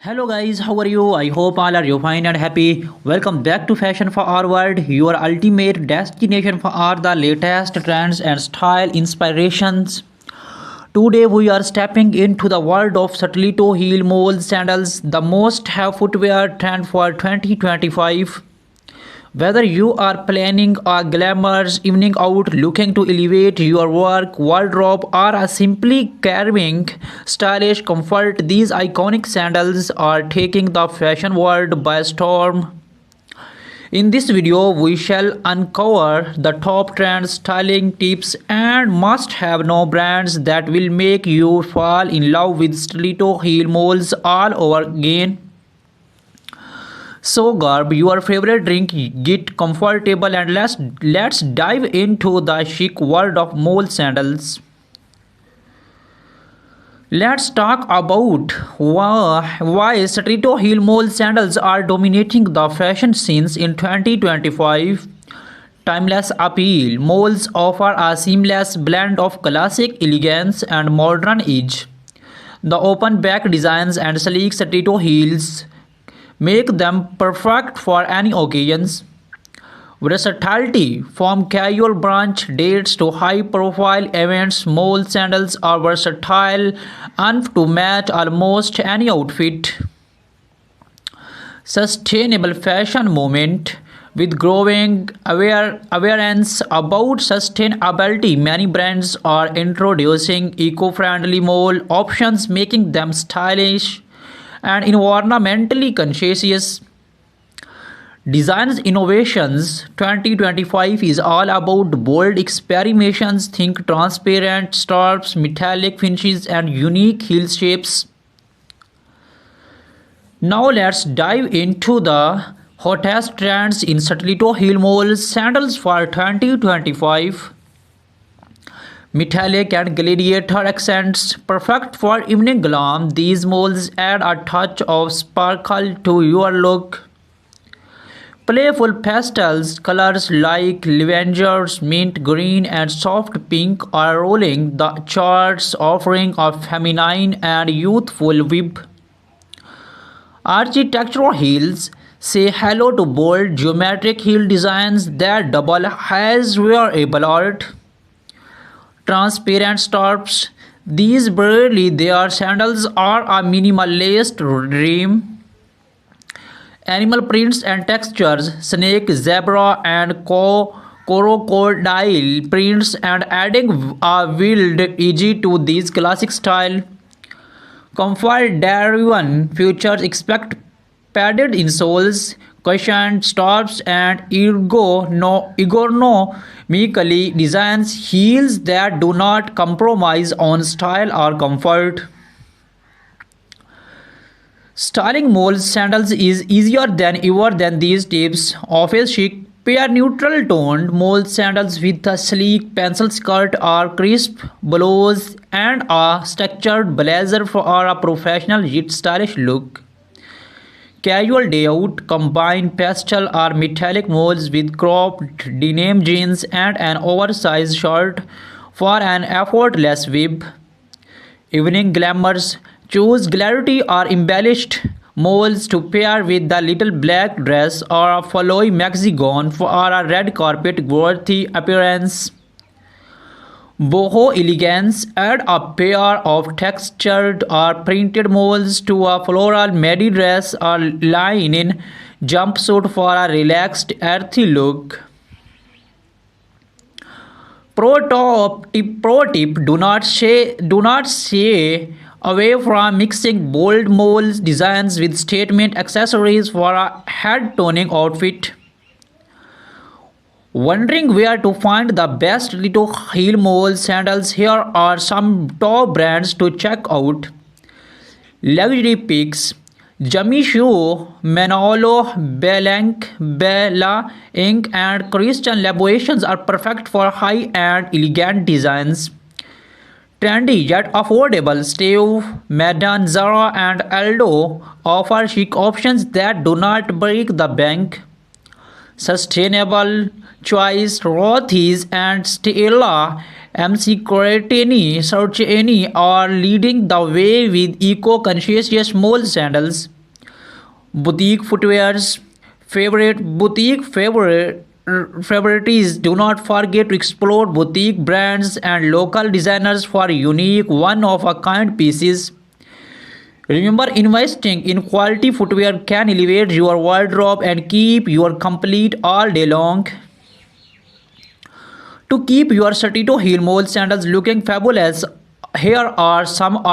Hello guys, how are you? I hope all are you fine and happy. Welcome back to Fashion for Our World, your ultimate destination for all the latest trends and style inspirations. Today we are stepping into the world of Satellito heel mole sandals, the most have footwear trend for 2025. Whether you are planning a glamorous evening out, looking to elevate your work wardrobe, or are simply carving stylish comfort, these iconic sandals are taking the fashion world by storm. In this video, we shall uncover the top trend styling tips and must-have no brands that will make you fall in love with stiletto heel moles all over again. So grab your favorite drink, get comfortable and let's dive into the chic world of mole sandals. Let's talk about why Stiletto heel mole sandals are dominating the fashion scenes in 2025. Timeless appeal. Moles offer a seamless blend of classic elegance and modern edge. The open back designs and sleek stiletto heels make them perfect for any occasions. Versatility. From casual brunch dates to high profile events, mole sandals are versatile enough to match almost any outfit. Sustainable fashion movement. With growing awareness about sustainability, many brands are introducing eco-friendly mole options, making them stylish and environmentally conscious. Designs innovations 2025 is all about bold experimentations. Think transparent straps, metallic finishes, and unique heel shapes. Now let's dive into the hottest trends in stiletto heel mole sandals for 2025. Metallic and gladiator accents, perfect for evening glam. These molds add a touch of sparkle to your look. Playful pastels colors like lavender, mint green, and soft pink are rolling the charts, offering a feminine and youthful vibe. Architectural heels say hello to bold geometric heel designs that double as wearable art. Transparent straps. These barely their sandals are a minimalist dream. Animal prints and textures, snake, zebra, and crocodile prints, and adding a wild edge to these classic style. Comfort driven features expect padded insoles, cushioned straps, and ergonomically designed heels that do not compromise on style or comfort. Styling mole sandals is easier than ever than these tips. Office chic. Pair neutral toned mole sandals with a sleek pencil skirt or crisp blouse and a structured blazer for a professional yet stylish look. Casual day out. Combine pastel or metallic molds with cropped denim jeans and an oversized shirt for an effortless vibe. Evening glamours. Choose glittery or embellished molds to pair with the little black dress or a flowy maxi gown for a red carpet worthy appearance. Boho elegance. Add a pair of textured or printed molds to a floral midi dress or linen jumpsuit for a relaxed, earthy look. Pro tip: do not shy away from mixing bold mold designs with statement accessories for a head toning outfit. Wondering where to find the best little heel mole sandals? Here are some top brands to check out. Luxury picks. Jimmy Choo, Manolo Blahnik, Bella Inc. and Christian Louboutin are perfect for high-end elegant designs. Trendy yet affordable. Steve Madden, Zara, and Aldo offer chic options that do not break the bank. Sustainable choice. Rothy's and Stella MC Sarcheni are leading the way with eco-conscious mole sandals. Boutique footwear's favorite favorites. Do not forget to explore boutique brands and local designers for unique one-of-a-kind pieces. Remember, investing in quality footwear can elevate your wardrobe and keep you complete all day long. To keep your Satito heel mole sandals looking fabulous, here are some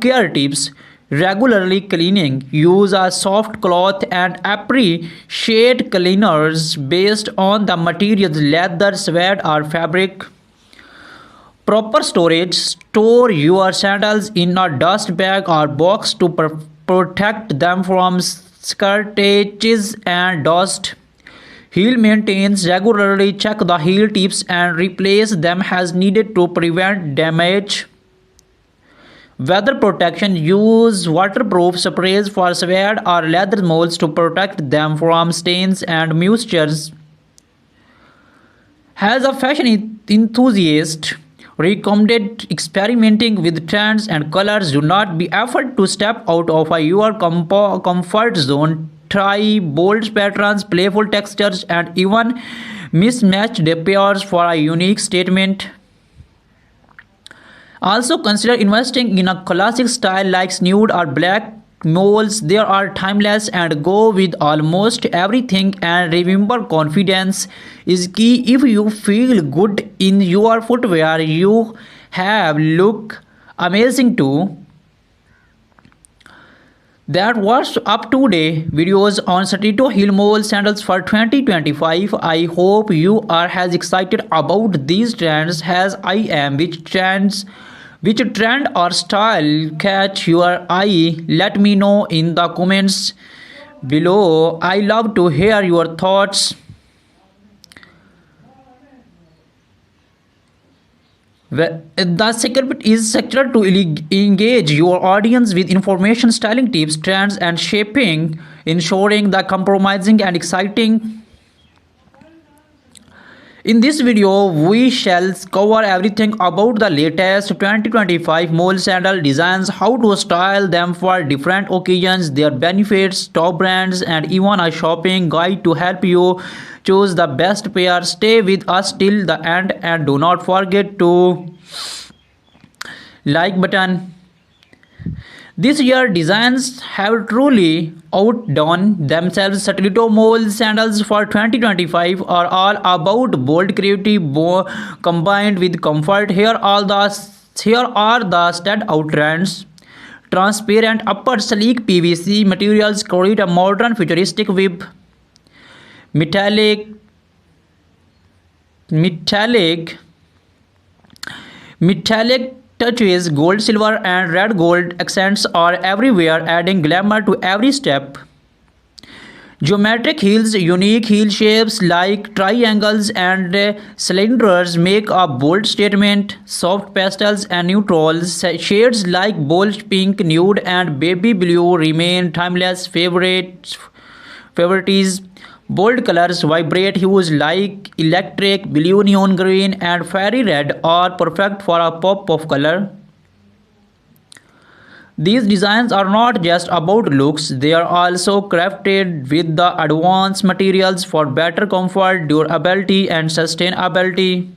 care tips. Regularly cleaning. Use a soft cloth and appreciate cleaners based on the materials leather, sweat, or fabric. Proper storage. Store your sandals in a dust bag or box to protect them from scratches and dust. Heel maintains. Regularly check the heel tips and replace them as needed to prevent damage. Weather protection. Use waterproof sprays for suede or leather molds to protect them from stains and moistures. As a fashion enthusiast, recommended experimenting with trends and colors. Do not be afraid to step out of your comfort zone. Try bold patterns, playful textures, and even mismatched pairs for a unique statement. Also consider investing in a classic style like nude or black moles. They are timeless and go with almost everything. And remember, confidence is key. If you feel good in your footwear, you have look amazing too. That was up today videos on Satito Heel Mole sandals for 2025. I hope you are as excited about these trends as I am. Which trend or style catch your eye? Let me know in the comments below. I love to hear your thoughts. The secret is sector to engage your audience with information, styling tips, trends, and shaping, ensuring the compromising and exciting. In this video, we shall cover everything about the latest 2025 mole sandal designs, how to style them for different occasions, their benefits, top brands, and even a shopping guide to help you choose the best pair. Stay with us till the end and do not forget to like button. This year designs have truly outdone themselves. Satellito Mole sandals for 2025 are all about bold creativity combined with comfort. Here are the standout trends. Transparent upper, sleek PVC materials create a modern futuristic web. Metallic metallic Metallic touches, gold, silver, and red gold accents are everywhere, adding glamour to every step. Geometric heels, unique heel shapes like triangles and cylinders make a bold statement. Soft pastels and neutrals, shades like bold pink, nude, and baby blue remain timeless favorites. Bold colors, vibrant hues like electric blue, neon green, and fairy red are perfect for a pop of color. These designs are not just about looks, they are also crafted with the advanced materials for better comfort, durability, and sustainability.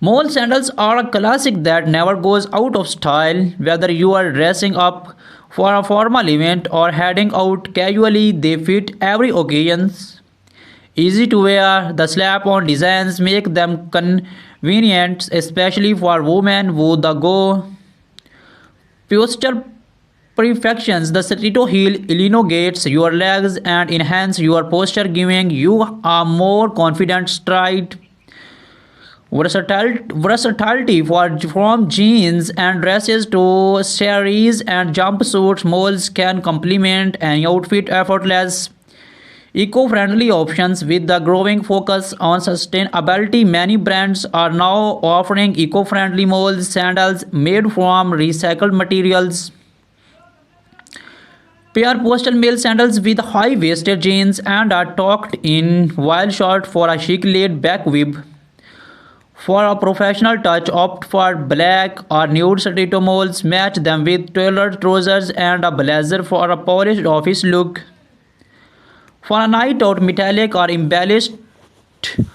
Mole sandals are a classic that never goes out of style. Whether you are dressing up for a formal event or heading out casually, they fit every occasion. Easy to wear, the slap-on designs make them convenient, especially for women who go posture perfections. The Satito heel elongates your legs and enhance your posture, giving you a more confident stride. Versatility from jeans and dresses to saris and jumpsuits, moles can complement an outfit effortless. Eco-friendly options. With the growing focus on sustainability, many brands are now offering eco-friendly mole sandals made from recycled materials. Pair postal male sandals with high-waisted jeans and are tucked in while short for a chic laid-back web. For a professional touch, opt for black or nude stiletto moles. Match them with tailored trousers and a blazer for a polished office look. For a night out, metallic or embellished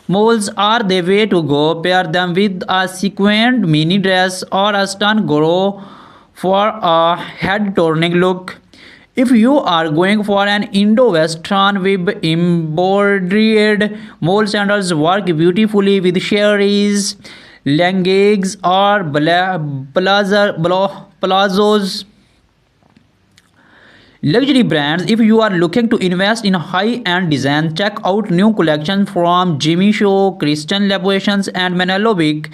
moles are the way to go. Pair them with a sequined mini dress or a stun grow for a head-turning look. If you are going for an Indo-Western with embroidered mole sandals, work beautifully with cherries, leggings, or palazzos. Luxury brands. If you are looking to invest in high-end design, check out new collections from Jimmy Choo, Christian Louboutin, and Manolo Blahnik.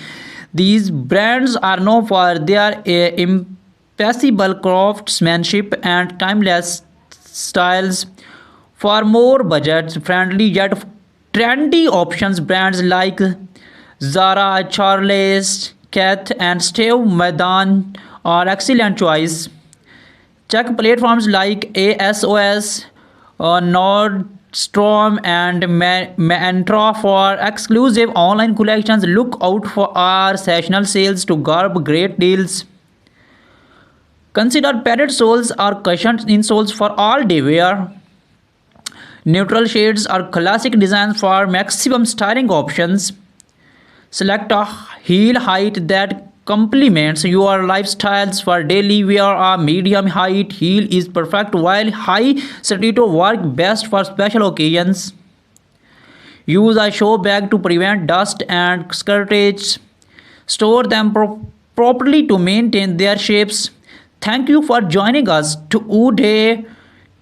These brands are known for their impeccable craftsmanship and timeless styles. For more budget-friendly yet trendy options, brands like Zara, Charles, Kath, and Steve Madden are excellent choice. Check platforms like ASOS, Nordstrom, and Mantra for exclusive online collections. Look out for our seasonal sales to grab great deals. Consider padded soles or cushioned insoles for all day wear. Neutral shades are classic designs for maximum styling options. Select a heel height that complements your lifestyles. For daily wear, a medium height heel is perfect, while high stiletto work best for special occasions. Use a show bag to prevent dust and scratches. Store them properly to maintain their shapes. Thank you for joining us today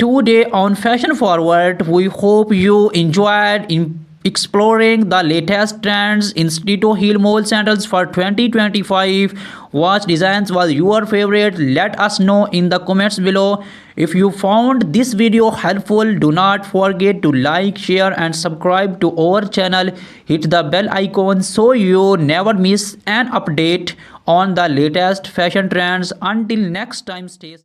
on Fashion Forward. We hope you enjoyed exploring the latest trends in stiletto heel mole sandals for 2025. What designs was your favorite? Let us know in the comments below. If you found this video helpful, do not forget to like, share, and subscribe to our channel. Hit the bell icon so you never miss an update on the latest fashion trends. Until next time, stay